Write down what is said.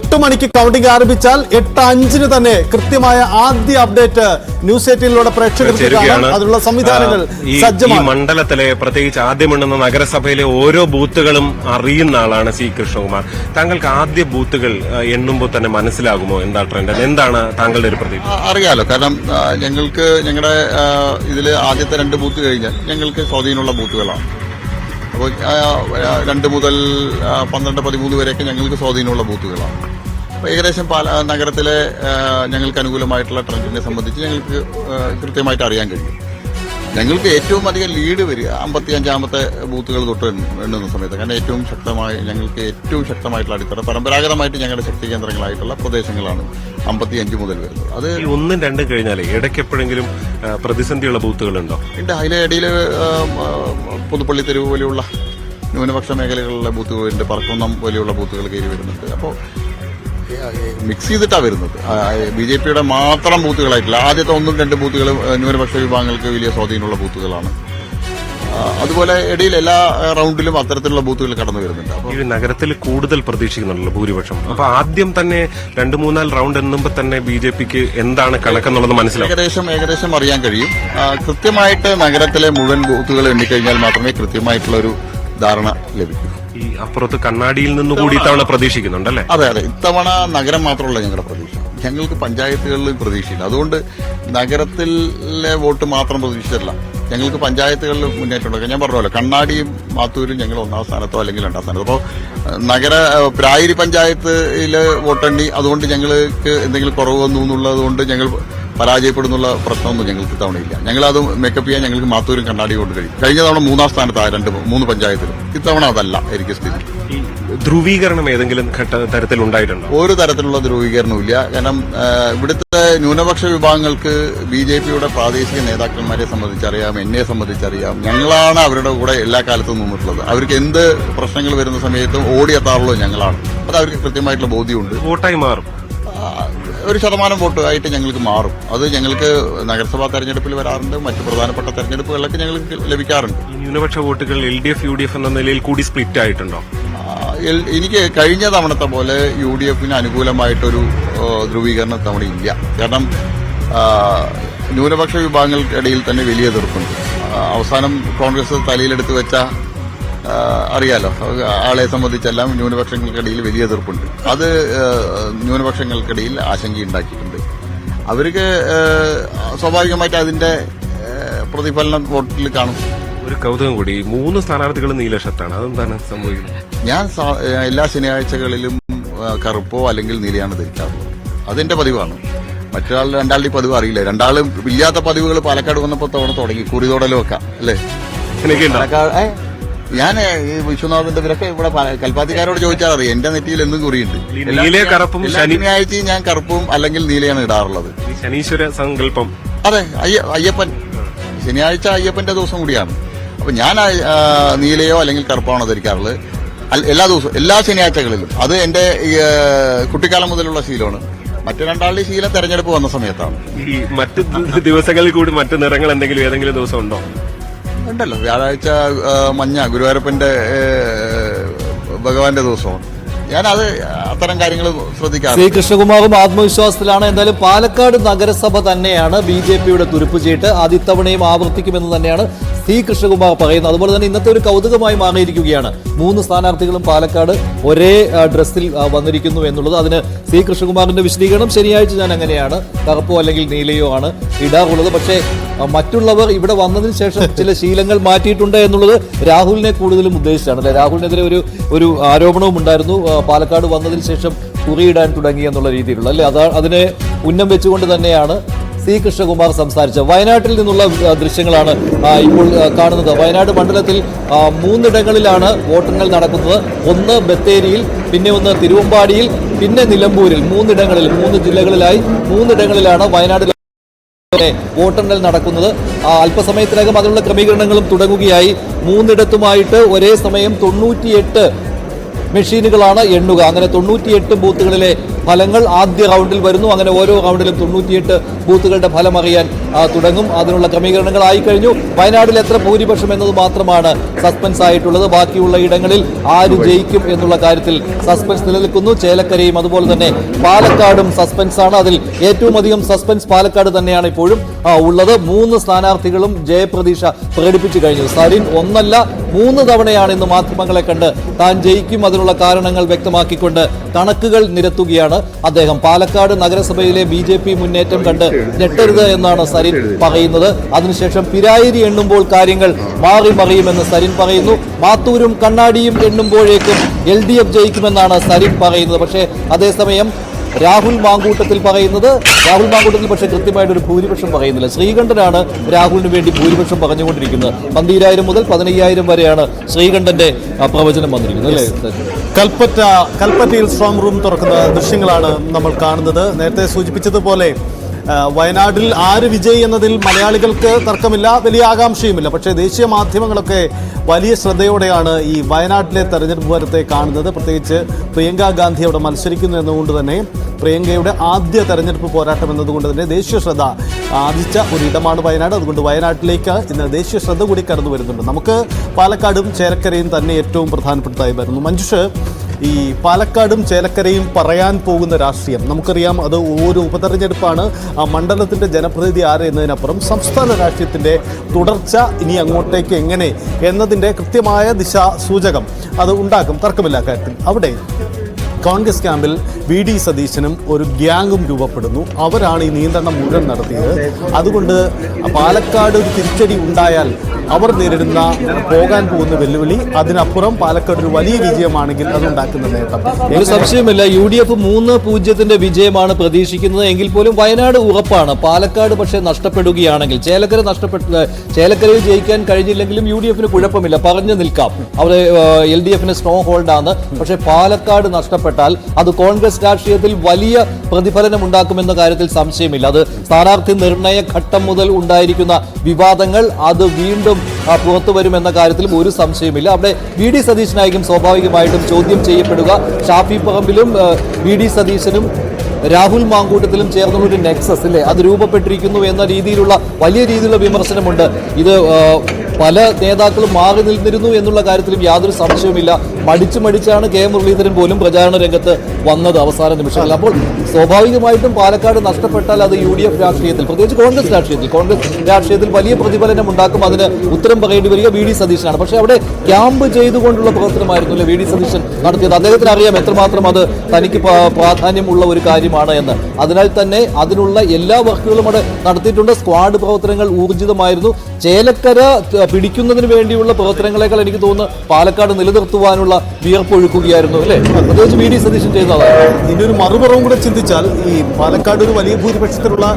8 മണിക്ക് കൗണ്ടിംഗ് ആരംഭിച്ചാൽ 8:05 തന്നെ കൃത്യമായ ആദ്യ അപ്ഡേറ്റ് ന്യൂസ് 18 പ്രേക്ഷകർക്ക് കാണാം. അതിനുള്ള സംവിധാനങ്ങൾ സജ്ജമാണ്. ഈ മണ്ഡലത്തിലെ പ്രത്യേകിച്ച് ആദ്യമുണ്ടെന്ന നഗരസഭയിലെ ഓരോ ബൂത്തുകളും അറിയുന്ന ആളാണ് സി കൃഷ്ണകുമാർ. താങ്കൾക്ക് ആദ്യ ബൂത്തുകൾ എണ്ണുമ്പോൾ തന്നെ മനസ്സിലാകുമോ എന്താ ട്രെൻഡ്, എന്താണ് താങ്കളുടെ ഒരു പ്രതീക്ഷ? അറിയാലോ, കാരണം ഞങ്ങളുടെ ഇതില് ആദ്യത്തെ 2 ബൂത്ത് കഴിഞ്ഞാൽ ഞങ്ങൾക്ക് സ്വാധീനമുള്ള ബൂത്തുകളാണ്. അപ്പോൾ 2 മുതൽ 12-13 വരെയൊക്കെ ഞങ്ങൾക്ക് സ്വാധീനമുള്ള ബൂത്തുകളാണ്. അപ്പോൾ ഏകദേശം നഗരത്തിലെ ഞങ്ങൾക്ക് അനുകൂലമായിട്ടുള്ള ട്രെൻഡിനെ സംബന്ധിച്ച് ഞങ്ങൾക്ക് കൃത്യമായിട്ട് അറിയാൻ കഴിയും. ഞങ്ങൾക്ക് ഏറ്റവും അധികം ലീഡ് വരിക 55-ാമത്തെ ബൂത്തുകൾ തൊട്ട് എണ്ണുന്ന സമയത്ത്. കാരണം ഞങ്ങൾക്ക് ഏറ്റവും ശക്തമായിട്ടുള്ള അടിത്തറ പരമ്പരാഗതമായിട്ട് ഞങ്ങളുടെ ശക്തി കേന്ദ്രങ്ങളായിട്ടുള്ള പ്രദേശങ്ങളാണ് 55 മുതൽ വരുന്നത്. അത് 1-2 കഴിഞ്ഞാലേ ഇടയ്ക്ക് എപ്പോഴെങ്കിലും പ്രതിസന്ധിയുള്ള ബൂത്തുകളുണ്ടോ? അതിലെ ഇടയിൽ പുതുപ്പള്ളി തെരുവ് പോലെയുള്ള ന്യൂനപക്ഷ മേഖലകളിലെ ബൂത്തുകളുണ്ട്, പറക്കുന്നം പോലെയുള്ള ബൂത്തുകൾ കയറി വരുന്നുണ്ട്. അപ്പോൾ മിക്സ് ചെയ്തിട്ടാണ് വരുന്നത്. ബിജെപിയുടെ മാത്രം ബൂത്തുകളായിട്ടില്ല. ആദ്യത്തെ 1-2 ബൂത്തുകൾ ന്യൂനപക്ഷ വിഭാഗങ്ങൾക്ക് വലിയ സ്വാധീനമുള്ള ബൂത്തുകളാണ്. അതുപോലെ ഇടയിൽ എല്ലാ റൗണ്ടിലും അത്തരത്തിലുള്ള ബൂത്തുകൾ കടന്നു വരുന്നുണ്ട്. ഈ നഗരത്തിൽ കൂടുതൽ പ്രതീക്ഷിക്കുന്നുണ്ടല്ലോ ഭൂരിപക്ഷം. അപ്പൊ ആദ്യം തന്നെ 2-3 റൗണ്ട് എണ്ണുമ്പോൾ തന്നെ ബിജെപിക്ക് എന്താണ് കണക്കെന്നുള്ളത് മനസ്സിലാവും. ഏകദേശം അറിയാൻ കഴിയും. കൃത്യമായിട്ട് നഗരത്തിലെ മുഴുവൻ ബൂത്തുകൾ എണ്ണിക്കഴിഞ്ഞാൽ മാത്രമേ കൃത്യമായിട്ടുള്ള ഒരു ധാരണ ലഭിക്കൂ. ഈ അപ്പുറത്ത് കണ്ണാടിയിൽ നിന്നുകൂടി ഇത്തവണ പ്രതീക്ഷിക്കുന്നുണ്ടല്ലേ? അതെ, ഇത്തവണ നഗരം മാത്രമല്ല ഞങ്ങളുടെ പ്രതീക്ഷ. ഞങ്ങൾക്ക് പഞ്ചായത്തുകളിൽ പ്രതീക്ഷയില്ല. അതുകൊണ്ട് നഗരത്തിലെ വോട്ട് മാത്രം പ്രതീക്ഷിച്ചല്ല, ഞങ്ങൾക്ക് പഞ്ചായത്തുകളിൽ മുന്നേറ്റമുണ്ടാക്കാം. ഞാൻ പറഞ്ഞല്ലോ, കണ്ണാടിയും മാത്തൂരും ഞങ്ങൾ 1ാം സ്ഥാനത്തോ അല്ലെങ്കിൽ 2ാം സ്ഥാനത്തോ. അപ്പോൾ പ്രായരി പഞ്ചായത്തില് വോട്ടെണ്ണി, അതുകൊണ്ട് ഞങ്ങൾക്ക് എന്തെങ്കിലും കുറവ് വന്നു എന്നുള്ളത് കൊണ്ട് ഞങ്ങൾ പരാജയപ്പെടുന്നുള്ള പ്രശ്നമൊന്നും ഞങ്ങൾക്ക് തവണയില്ല. ഞങ്ങളത് മേക്കപ്പ് ചെയ്യാൻ ഞങ്ങൾക്ക് മാത്തൂരും കണ്ണാടിയും കൊണ്ട് കഴിയും. കഴിഞ്ഞ തവണ 3ാം സ്ഥാനത്തായ 3 പഞ്ചായത്തിലും. ഇത്തവണ അതല്ല എനിക്ക് സ്ഥിതി. ധ്രുവീകരണം ഏതെങ്കിലും തരത്തിലുണ്ടായിട്ടുണ്ടോ? ഒരു തരത്തിലുള്ള ധ്രുവീകരണവും ഇല്ല. കാരണം ഇവിടുത്തെ ന്യൂനപക്ഷ വിഭാഗങ്ങൾക്ക് ബിജെപിയുടെ പ്രാദേശിക നേതാക്കന്മാരെ സംബന്ധിച്ചറിയാം, എന്നെ സംബന്ധിച്ചറിയാം. ഞങ്ങളാണ് അവരുടെ കൂടെ എല്ലാ കാലത്തും നിന്നിട്ടുള്ളത്. അവർക്ക് എന്ത് പ്രശ്നങ്ങൾ വരുന്ന സമയത്തും ഓടിയെത്താറുള്ളത് ഞങ്ങളാണ്. അത് അവർക്ക് കൃത്യമായിട്ടുള്ള ബോധ്യമുണ്ട്. വോട്ടായി മാറും. ഒരു ശതമാനം വോട്ട് ആയിട്ട് ഞങ്ങൾക്ക് മാറും. അത് ഞങ്ങൾക്ക് നഗരസഭാ തെരഞ്ഞെടുപ്പിൽ വരാറുണ്ട്, മറ്റു പ്രധാനപ്പെട്ട തെരഞ്ഞെടുപ്പുകളിലൊക്കെ ഞങ്ങൾക്ക് ലഭിക്കാറുണ്ട്. ന്യൂനപക്ഷ വോട്ടുകൾ LDF UDF എന്ന നിലയിൽ കൂടി സ്പ്ലിറ്റ് ആയിട്ടുണ്ടോ? എനിക്ക് കഴിഞ്ഞ തവണത്തെ പോലെ UDFന് അനുകൂലമായിട്ടൊരു ധ്രുവീകരണം തവണ ഇല്ല. കാരണം ന്യൂനപക്ഷ വിഭാഗങ്ങൾക്കിടയിൽ തന്നെ വലിയ എതിർപ്പുണ്ട്. അവസാനം കോൺഗ്രസ് തലയിലെടുത്ത് വെച്ച അറിയാലോ, ആളെ സംബന്ധിച്ചെല്ലാം ന്യൂനപക്ഷങ്ങൾക്കിടയിൽ വലിയ എതിർപ്പുണ്ട്. അത് ന്യൂനപക്ഷങ്ങൾക്കിടയിൽ ആശങ്കയുണ്ടാക്കിയിട്ടുണ്ട്. അവർക്ക് സ്വാഭാവികമായിട്ട് അതിന്റെ പ്രതിഫലനം വോട്ടിൽ കാണും. ഒരു കൗതുകം കൂടി, 3 സ്ഥാനാർത്ഥികൾ നീലഷത്താണ്. അതെന്താണ് സംഭവിക്കുന്നത്? ഞാൻ എല്ലാ ശനിയാഴ്ചകളിലും കറുപ്പോ അല്ലെങ്കിൽ നീലയാണ് ധരിക്കാറുള്ളത്. അതെന്റെ പതിവാണ്. രണ്ടാളുടെ പതിവ് അറിയില്ല. രണ്ടാളും ഇല്ലാത്ത പതിവുകൾ പാലക്കാട് വന്നപ്പോൾ തവണ തുടങ്ങി. കുറിതോടലും ഒക്കെ അല്ലേ? ഞാൻ ഈ വിശ്വനാഥന്റെ ഇവരൊക്കെ ഇവിടെ കൽപ്പാത്തിക്കാരോട് ചോദിച്ചാൽ അറിയാം, എന്റെ നെറ്റിയിൽ എന്തും കുറിയുണ്ട്. ശനിയാഴ്ചയും ഞാൻ കറുപ്പും അല്ലെങ്കിൽ നീലയാണ് ഇടാറുള്ളത്. ശനീശ്വര സങ്കല്പം. അതെ, അയ്യപ്പൻ ശനിയാഴ്ച അയ്യപ്പന്റെ ദിവസം കൂടിയാണ്. അപ്പൊ ഞാൻ നീലയോ അല്ലെങ്കിൽ കറുപ്പാണോ ധരിക്കാറുള്ളത് എല്ലാ ദിവസവും, എല്ലാ ശനിയാഴ്ചകളിലും. അത് എന്റെ കുട്ടിക്കാലം മുതലുള്ള ശീലമാണ്. മറ്റു രണ്ടാളുടെ ശീലം തെരഞ്ഞെടുപ്പ് വന്ന സമയത്താണ്. ഈ മറ്റു ദിവസങ്ങളിൽ കൂടി മറ്റു നിറങ്ങൾ ഏതെങ്കിലും ദിവസം ഉണ്ടോ? ഉണ്ടല്ലോ, വ്യാഴാഴ്ച മഞ്ഞ ഗുരുവായൂരപ്പന്റെ ഭഗവാന്റെ ദിവസമാണ്. ഞാനത് അത്തരം കാര്യങ്ങൾ ശ്രദ്ധിക്കാം. സി കൃഷ്ണകുമാറും ആത്മവിശ്വാസത്തിലാണ്. എന്തായാലും പാലക്കാട് നഗരസഭ തന്നെയാണ് ബിജെപിയുടെ തുരുപ്പുചീട്ട്. ആദ്യത്തവണയും ആവർത്തിക്കുമെന്ന് തന്നെയാണ് സി കൃഷ്ണകുമാർ പറയുന്നത്. അതുപോലെ തന്നെ ഇന്നത്തെ ഒരു കൗതുകമായി മാറിയിരിക്കുകയാണ് 3 സ്ഥാനാർത്ഥികളും പാലക്കാട് ഒരേ ഡ്രസ്സിൽ വന്നിരിക്കുന്നു എന്നുള്ളത്. അതിന് സി കൃഷ്ണകുമാറിന്റെ വിശദീകരണം, ശനിയാഴ്ച ഞാൻ അങ്ങനെയാണ്, കറുപ്പോ അല്ലെങ്കിൽ നീലയോ ആണ് ഇടാറുള്ളത്. പക്ഷേ മറ്റുള്ളവർ ഇവിടെ വന്നതിന് ശേഷം ചില ശീലങ്ങൾ മാറ്റിയിട്ടുണ്ട് എന്നുള്ളത് രാഹുലിനെ കൂടുതലും ഉദ്ദേശിച്ചാണ്. അല്ലെ, രാഹുലിനെതിരെ ഒരു ആരോപണവും ഉണ്ടായിരുന്നു, പാലക്കാട് വന്നതിന് ശേഷം കുറിയിടാൻ തുടങ്ങി എന്നുള്ള രീതിയിലുള്ള. അല്ലെ, അതിനെ ഉന്നം വെച്ചുകൊണ്ട് തന്നെയാണ് സി കൃഷ്ണകുമാർ സംസാരിച്ചത്. വയനാട്ടിൽ നിന്നുള്ള ദൃശ്യങ്ങളാണ് ഇപ്പോൾ കാണുന്നത്. വയനാട് മണ്ഡലത്തിൽ 3 ഇടങ്ങളിലാണ് വോട്ടെണ്ണൽ നടക്കുന്നത്. ഒന്ന് ബത്തേരിയിൽ, പിന്നെ ഒന്ന് തിരുവമ്പാടിയിൽ, പിന്നെ നിലമ്പൂരിൽ. 3 ഇടങ്ങളിൽ, 3 ജില്ലകളിലായി 3 ഇടങ്ങളിലാണ് വയനാട് വോട്ടെണ്ണൽ നടക്കുന്നത്. അല്പസമയത്തിനകം അതിനുള്ള ക്രമീകരണങ്ങളും തുടങ്ങുകയായി. 3 ഇടത്തുമായിട്ട് ഒരേ സമയം 98 മെഷീനുകളാണ് എണ്ണുക. അങ്ങനെ 98 ബൂത്തുകളിലെ ഫലങ്ങൾ ആദ്യ റൗണ്ടിൽ വരുന്നു. അങ്ങനെ ഓരോ റൗണ്ടിലും 98 ബൂത്തുകളുടെ ഫലം അറിയാൻ തുടങ്ങും. അതിനുള്ള ക്രമീകരണങ്ങൾ ആയിക്കഴിഞ്ഞു. വയനാട്ടിൽ എത്ര ഭൂരിപക്ഷം എന്നത് മാത്രമാണ് സസ്പെൻസ് ആയിട്ടുള്ളത്. ബാക്കിയുള്ള ഇടങ്ങളിൽ ആര് ജയിക്കും എന്നുള്ള കാര്യത്തിൽ സസ്പെൻസ് നിലനിൽക്കുന്നു. ചേലക്കരയും അതുപോലെ തന്നെ പാലക്കാടും സസ്പെൻസ് ആണ്. അതിൽ ഏറ്റവും അധികം സസ്പെൻസ് പാലക്കാട് തന്നെയാണ് ഇപ്പോഴും ഉള്ളത്. 3 സ്ഥാനാർത്ഥികളും ജയപ്രതീക്ഷ പ്രകടിപ്പിച്ചു കഴിഞ്ഞു. സരിൻ ഒന്നല്ല 3 തവണയാണ് ഇന്ന് മാധ്യമങ്ങളെ കണ്ട് താൻ ജയിക്കും, അതിനുള്ള കാരണങ്ങൾ വ്യക്തമാക്കിക്കൊണ്ട് കണക്കുകൾ നിരത്തുകയാണ് അദ്ദേഹം. പാലക്കാട് നഗരസഭയിലെ BJP മുന്നേറ്റം കണ്ട് ഞെട്ടരുത് എന്നാണ് സരിൻ പറയുന്നത്. അതിനുശേഷം പിരായിരി എണ്ണുമ്പോൾ കാര്യങ്ങൾ മാറി മറിയുമെന്ന് സരിൻ പറയുന്നു. മാത്തൂരും കണ്ണാടിയും എണ്ണുമ്പോഴേക്കും LDF ജയിക്കുമെന്നാണ് സരിൻ പറയുന്നത്. പക്ഷേ അതേസമയം രാഹുൽ മാങ്കൂട്ടത്തിൽ പക്ഷേ കൃത്യമായിട്ടൊരു ഭൂരിപക്ഷം പറയുന്നില്ല. ശ്രീകണ്ഠനാണ് രാഹുലിന് വേണ്ടി ഭൂരിപക്ഷം പറഞ്ഞുകൊണ്ടിരിക്കുന്നത്. 12,000 മുതൽ 15,000 വരെയാണ് ശ്രീകണ്ഠന്റെ പ്രവചനം വന്നിരിക്കുന്നത് അല്ലേ? കൽപ്പറ്റയിൽ സ്ട്രോങ് റൂം തുറക്കുന്ന ദൃശ്യങ്ങളാണ് നമ്മൾ കാണുന്നത്. നേരത്തെ സൂചിപ്പിച്ചതുപോലെ വയനാട്ടിൽ ആര് വിജയി എന്നതിൽ മലയാളികൾക്ക് തർക്കമില്ല, വലിയ ആകാംക്ഷയുമില്ല. പക്ഷേ ദേശീയ മാധ്യമങ്ങളൊക്കെ വലിയ ശ്രദ്ധയോടെയാണ് ഈ വയനാട്ടിലെ തെരഞ്ഞെടുപ്പ് ഫലത്തെ കാണുന്നത്. പ്രത്യേകിച്ച് പ്രിയങ്ക ഗാന്ധി അവിടെ മത്സരിക്കുന്നു എന്നുകൊണ്ട് തന്നെ പ്രിയങ്കയുടെ ആദ്യ തെരഞ്ഞെടുപ്പ് പോരാട്ടം എന്നതുകൊണ്ട് തന്നെ ദേശീയ ശ്രദ്ധ ആർജിച്ച ഒരിടമാണ് വയനാട്. അതുകൊണ്ട് വയനാട്ടിലേക്ക് ഇന്ന് ദേശീയ ശ്രദ്ധ കൂടി കടന്നു വരുന്നുണ്ട്. നമുക്ക് പാലക്കാടും ചേലക്കരയും തന്നെ ഏറ്റവും പ്രധാനപ്പെട്ടതായി വരുന്നു. മഞ്ജുഷ്, ഈ പാലക്കാടും ചേലക്കരയും പറയാൻ പോകുന്ന രാഷ്ട്രീയം നമുക്കറിയാം. അത് ഓരോ ഉപതെരഞ്ഞെടുപ്പാണ്. ആ മണ്ഡലത്തിൻ്റെ ജനപ്രതിനിധി ആര് എന്നതിനപ്പുറം സംസ്ഥാന രാഷ്ട്രീയത്തിൻ്റെ തുടർച്ച ഇനി അങ്ങോട്ടേക്ക് എങ്ങനെ എന്നതിൻ്റെ കൃത്യമായ ദിശാസൂചകം അത് ഉണ്ടാക്കും, തർക്കമില്ല കാര്യത്തിൽ. അവിടെ കോൺഗ്രസ് ക്യാമ്പിൽ VD സതീശനും ഒരു ഗ്യാങ്ങും രൂപപ്പെടുന്നു. അവരാണ് ഈ നിയന്ത്രണം മുഴുവൻ നടത്തിയത്. അതുകൊണ്ട് പാലക്കാട് ഒരു തിരിച്ചടി ഉണ്ടായാൽ അവർ നേരിടുന്ന പോകാൻ പോകുന്ന വെല്ലുവിളി, അതിനപ്പുറം പാലക്കാട് ഒരു വലിയ വിജയമാണെങ്കിൽ അതുണ്ടാക്കുന്ന നേട്ടം. ഒരു സംശയമില്ല, UDF 3-0 വിജയമാണ് പ്രതീക്ഷിക്കുന്നത്. എങ്കിൽ പോലും വയനാട് ഉറപ്പാണ്. പാലക്കാട് പക്ഷേ നഷ്ടപ്പെടുകയാണെങ്കിൽ ചേലക്കരയിൽ ജയിക്കാൻ കഴിഞ്ഞില്ലെങ്കിലും UDF കുഴപ്പമില്ല, പറഞ്ഞു നിൽക്കാം. അവിടെ LDF സ്ട്രോങ് ഹോൾഡാണ്. പക്ഷേ പാലക്കാട് നഷ്ടപ്പെട്ടാൽ അത് കോൺഗ്രസ് രാഷ്ട്രീയത്തിൽ വലിയ പ്രതിഫലനം ഉണ്ടാക്കുമെന്ന കാര്യത്തിൽ സംശയമില്ല. അത് സ്ഥാനാർത്ഥി നിർണയ ഘട്ടം മുതൽ ഉണ്ടായിരിക്കുന്ന വിവാദങ്ങൾ അത് വീണ്ടും പുറത്തു വരുമെന്ന കാര്യത്തിലും ഒരു സംശയമില്ല. അവിടെ VD സതീശനായിരിക്കും സ്വാഭാവികമായിട്ടും ചോദ്യം ചെയ്യപ്പെടുക. ഷാഫി പറമ്പിലും VD സതീശനും രാഹുൽ മാങ്കൂട്ടത്തിലും ചേർന്നുള്ള ഒരു നെക്സസ് അല്ലേ അത് രൂപപ്പെട്ടിരിക്കുന്നു എന്ന രീതിയിലുള്ള വലിയ രീതിയിലുള്ള വിമർശനമുണ്ട്. ഇത് പല നേതാക്കളും മാറി നിന്നിരുന്നു എന്നുള്ള കാര്യത്തിലും യാതൊരു സംശയവുമില്ല. മടിച്ചാണ് K മുരളീധരൻ പോലും പ്രചാരണ രംഗത്ത് വന്നത് അവസാന നിമിഷങ്ങളിൽ. അപ്പോൾ സ്വാഭാവികമായിട്ടും പാലക്കാട് നഷ്ടപ്പെട്ടാൽ അത് UDF രാഷ്ട്രീയത്തിൽ, പ്രത്യേകിച്ച് കോൺഗ്രസ് രാഷ്ട്രീയത്തിൽ വലിയ പ്രതിഫലനം ഉണ്ടാക്കും. അതിന് ഉത്തരം പറയേണ്ടി വരിക VD സതീശനാണ്. പക്ഷേ അവിടെ ക്യാമ്പ് ചെയ്തുകൊണ്ടുള്ള പ്രവർത്തനമായിരുന്നു അല്ലേ VD സതീശൻ നടത്തിയത്. അദ്ദേഹത്തിന് അറിയാം എത്രമാത്രം അത് തനിക്ക് പ്രാധാന്യമുള്ള ഒരു കാര്യമാണ് എന്ന്. അതിനാൽ തന്നെ അതിനുള്ള എല്ലാ വർക്കുകളും അവിടെ നടത്തിയിട്ടുണ്ട്. സ്ക്വാഡ് പ്രവർത്തനങ്ങൾ ഊർജിതമായിരുന്നു. ചേലക്കര പിടിക്കുന്നതിന് വേണ്ടിയുള്ള പ്രവർത്തനങ്ങളെക്കാൾ എനിക്ക് തോന്നുന്നു പാലക്കാട് നിലനിർത്തുവാനുള്ള വിയർപ്പൊഴുക്കുകയായിരുന്നു അല്ലേ, പ്രത്യേകിച്ച് VD സതീശൻ ചെയ്തതാണ്. ഇതിനൊരു മറുപുറവും കൂടെ ചിന്തിച്ചാൽ ഈ പാലക്കാട് ഒരു വലിയ ഭൂരിപക്ഷത്തിലുള്ള